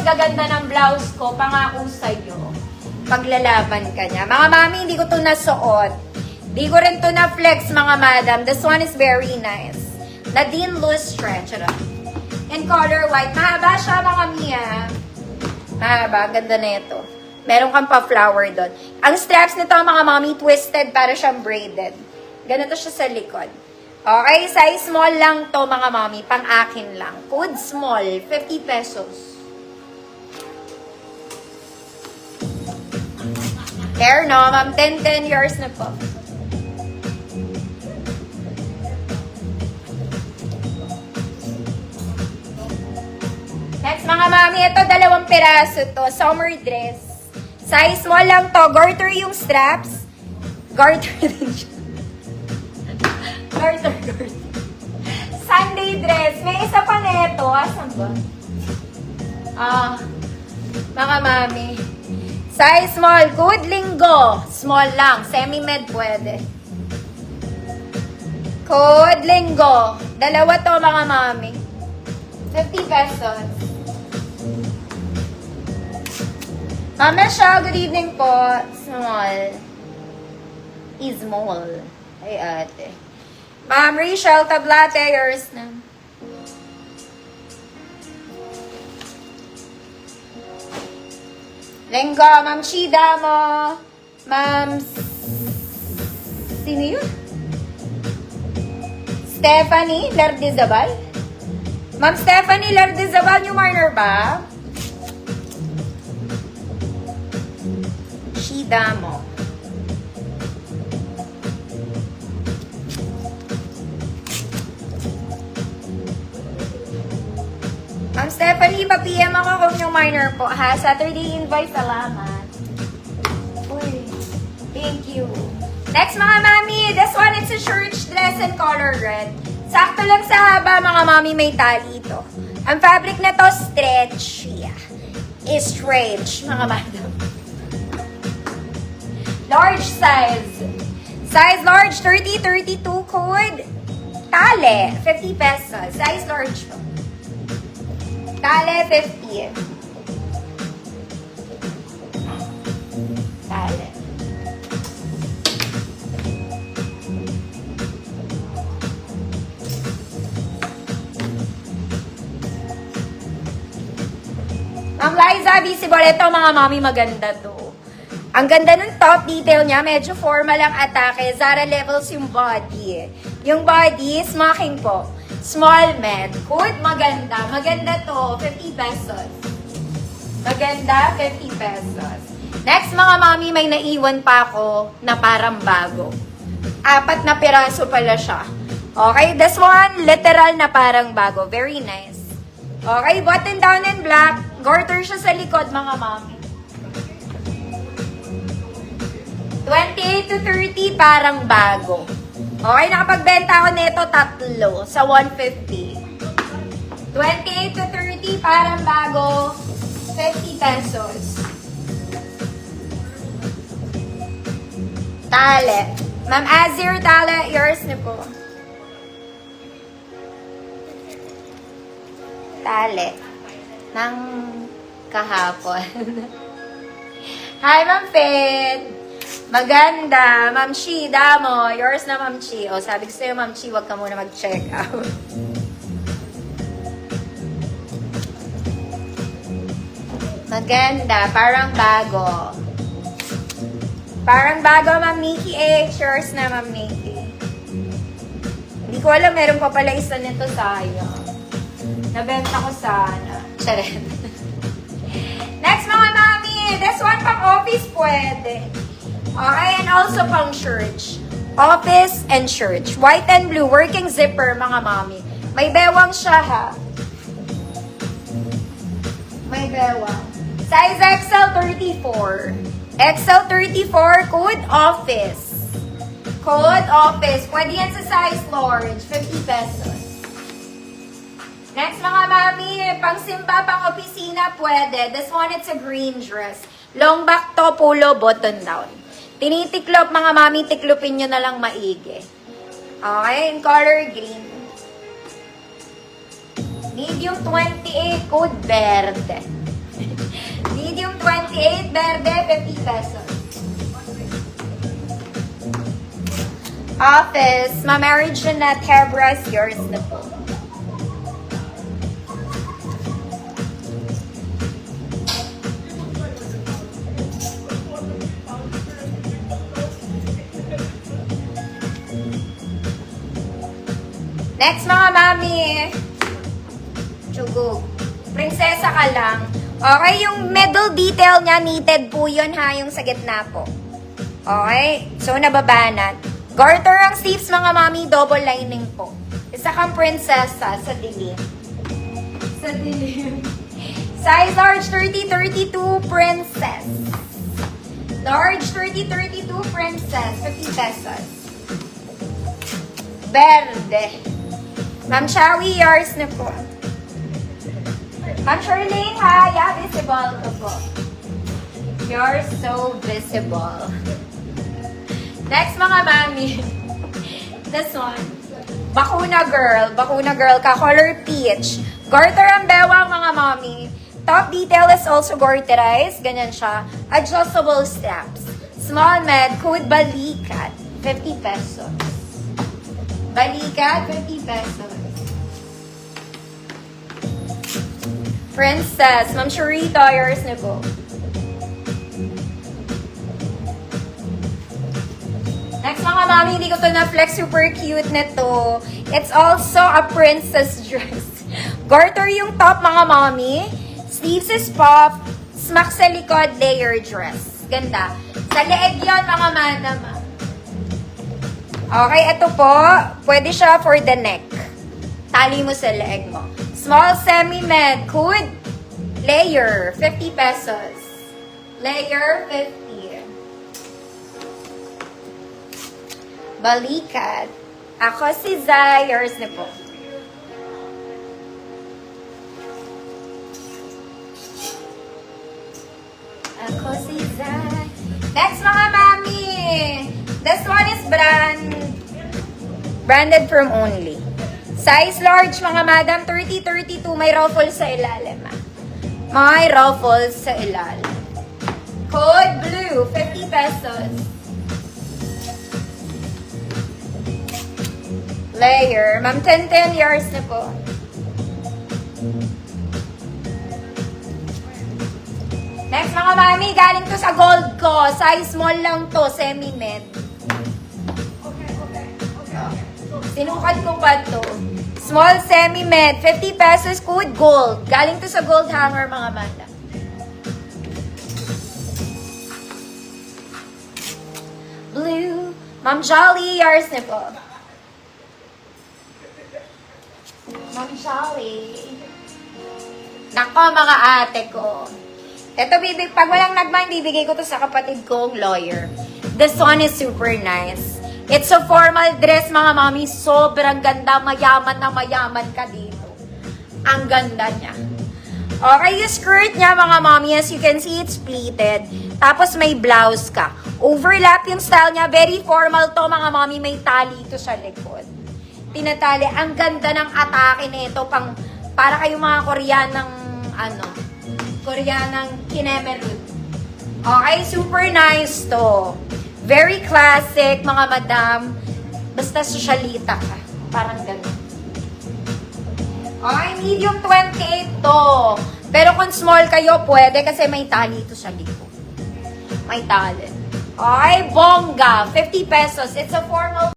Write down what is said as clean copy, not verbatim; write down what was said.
gaganda ng blouse ko, pangako sa'yo. Paglalaban ka niya. Mga mami, hindi ko to nasuot. Hindi ko rin to na-flex, mga madam. This one is very nice. Nadine Loose Stretch. In color white. Mahaba siya, mga Mia. Mahaba. Ganda na ito. Meron kang pa-flower doon. Ang straps nito, mga mami, twisted para siyang braided. Ganito siya sa likod. Okay, size small lang to, mga mami. Pang-akin lang. Code small. 50 pesos. There, no? Ma'am, 10 years na po. Next, mga mami, ito 2 piraso to. Summer dress. Size small lang to. Garter yung straps. Garter din siya. Garter. Sunday dress. May isa pa neto. Asan ba? Mga mami. Size small. Good linggo. Small lang. Semi-med pwede. Code linggo. 2 to, mga mami. 50 pesos. Mama siya, good evening po. Small. Small. Ay, ate. Ma'am Rachel Tablate, yours na. Lenggo, Ma'am Shida mo. Ma'am... Sino yun? Stephanie Lardizabal? Ma'am Stephanie Lardizabal, new minor ba? Shida mo. Ma'am Stephanie, pa-PM ako kung yung minor po, ha? Saturday invite, salamat. Uy, thank you. Next, mga mami, this one, it's a church dress in color red. Sakto lang sa haba, mga mami, may tali ito. Ang fabric na to, stretchy. Is stretch, mga madam. Large size. Size large, 30-32 code. Tali, 50 pesos. Size large po. Tali, 50. Tali. Ma'am Liza, visible. Ito, mga mami, maganda to. Ang ganda ng top detail niya. Medyo formal ang atake. Zara levels yung body. Yung body, smocking po. Small med. Good, maganda. Maganda to. 50 pesos. Maganda, 50 pesos. Next, mga mami, may naiwan pa ako na parang bago. 4 na piraso pala siya. Okay, this one, literal na parang bago. Very nice. Okay, button down in black. Garter siya sa likod, mga mami. 28 to 30, parang bago. Okay, nakapagbenta ako nito 3 sa 150. 28 to 30, parang bago. 50 pesos. Tale. Ma'am Azir, tale, yours na po. Tale. Nang kahapon. Hi, Ma'am Fed. Maganda. Ma'am Chi, damo. Yours na, Ma'am Chi. O, sabi ko sa'yo, Ma'am Chi, huwag ka muna mag-check out. Maganda. Parang bago. Parang bago, Ma'am Nikki H. Yours na, Ma'am Nikki. Hindi ko alam, meron pa pala isa nito sayang. Nabenta ko sana. Charet. Next, mga mami. This one pang office pwede. Okay, and also pang church. Office and church. White and blue. Working zipper, mga mami. May bewang siya, ha? May bewang. Size XL 34. XL 34, code office. Code office. Pwede yan sa size large. 50 pesos. Next, mga mami, pang simba, pang opisina, pwede. This one, it's a green dress. Long back to, polo, button down. Tinitiklop, mga mami, tiklopin nyo na lang maigi. Okay, in color green. Medium 28, code verde. Medium 28, verde 50 pesos. Office, Ma'am Jeanette Hebras, yours na po. Next mga mami. Chugog. Prinsesa ka lang. Okay, yung middle detail niya, knitted po yun ha, yung sa gitna po. Okay, so nababanat. Garter ang sleeves mga mami, double lining po. Isa kang prinsesa sa dilim. Sa dilim. Size large 30-32 princess. Large 30-32 princess, 50 pesos. Verde. Ma'am Shawi, yours na po. Ma'am Charlene, ha? Yeah, visible ka po. You're so visible. Next, mga mami. This one. Bakuna girl ka. Color peach. Garter ang bewang, mga mami. Top detail is also garterized. Ganyan siya. Adjustable straps. Small med, code balikat. 50 pesos. Balikat, 50 pesos. Princess, Ma'am Sharita, yours na po. Next mga mami, hindi ko to na-flex. Super cute na to. It's also a princess dress. Garter yung top mga mami. Sleeves is pop. Smack sa likod, layer dress. Ganda. Sa leeg yun mga madam. Okay, ito po. Pwede siya for the neck. Tali mo sa leeg mo. Small semi-med. Hood. Layer. 50 pesos. Layer, 50. Balikat. Ako si Zai. Yours na po. Ako si Zai. Next mga mami. This one is branded from Only. Size large, mga madam, 30-32. May ruffles sa ilalim, ah. May ruffles sa ilalim. Code blue, 50 pesos. Layer. Ma'am, 10 years na po. Next, mga mami, galing to sa gold ko. Size small lang to, semi-med. Sinukat ko pa to. Small semi-med, 50 pesos, code gold. Galing to sa gold hanger, mga bata. Blue. Ma'am Jolly, yours na po. Ma'am Jolly. Nako, mga ate ko. Ito, pag walang nagmang, bibigay ko to sa kapatid kong lawyer. This one is super nice. It's a formal dress, mga mami. Sobrang ganda. Mayaman na mayaman ka dito. Ang ganda niya. Okay, yung skirt niya, mga mami, as you can see, it's pleated. Tapos may blouse ka. Overlap yung style niya. Very formal to, mga mami. May tali ito sa likod. Tinatali. Ang ganda ng atake nito. Para kayo mga Koreanang, Koreanang kinemerud. Okay, super nice to. Very classic, mga madam. Basta sosyalita ka. Parang gano'n. Okay, medium 28 to. Pero kung small kayo, pwede kasi may tali ito sa likod. May tali. Okay, bongga. 50 pesos. It's a formal